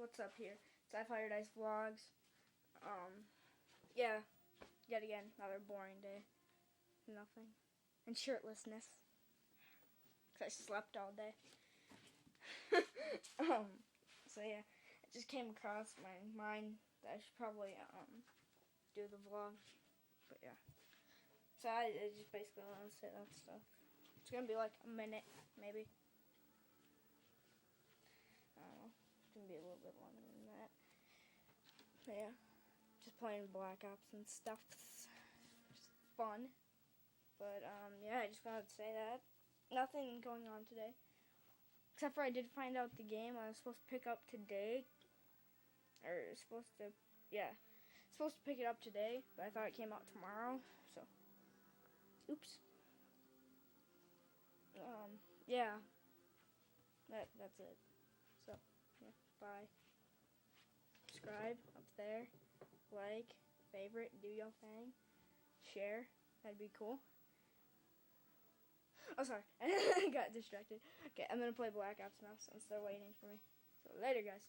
what's up here? Sci-Fi or Dice Vlogs. Yeah, yet again, another boring day. Nothing. And shirtlessness. Because I slept all day. So yeah, it just came across my mind that I should probably, do the vlog. But yeah. So I just basically want to say that stuff. It's going to be like a minute, maybe. I don't know. It's going to be a little bit longer than that. But yeah. Just playing Black Ops and stuff. Just fun. But, yeah, I just wanted to say that. Nothing going on today. Except for I did find out the game I was supposed to pick up today. Or supposed to, yeah. Supposed to pick it up today, but I thought it came out tomorrow. So, oops. Yeah. That's it. So, yeah, bye. Subscribe up there. Like, favorite, do your thing. Share. That'd be cool. Oh, sorry. I got distracted. Okay, I'm going to play Black Ops now since they're waiting for me. So, later, guys.